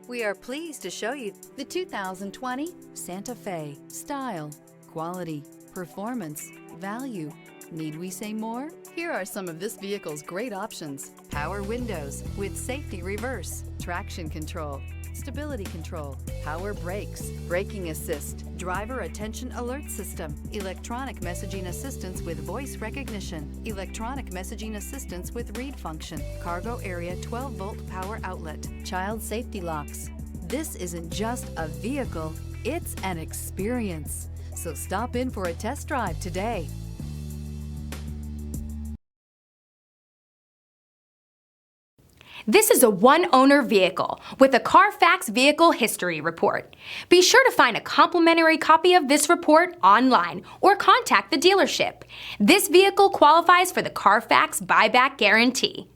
We are pleased to show you the 2020 Santa Fe. Style, quality, performance, value. Need we say more? Here are some of this vehicle's great options: power windows with safety reverse, traction control, stability control, power brakes, braking assist, driver attention alert system, electronic messaging assistance with voice recognition, electronic messaging assistance with read function, cargo area 12-volt power outlet, child safety locks. This isn't just a vehicle, it's an experience. So stop in for a test drive today. This is a one-owner vehicle with a Carfax Vehicle History Report. Be sure to find a complimentary copy of this report online or contact the dealership. This vehicle qualifies for the Carfax Buyback Guarantee.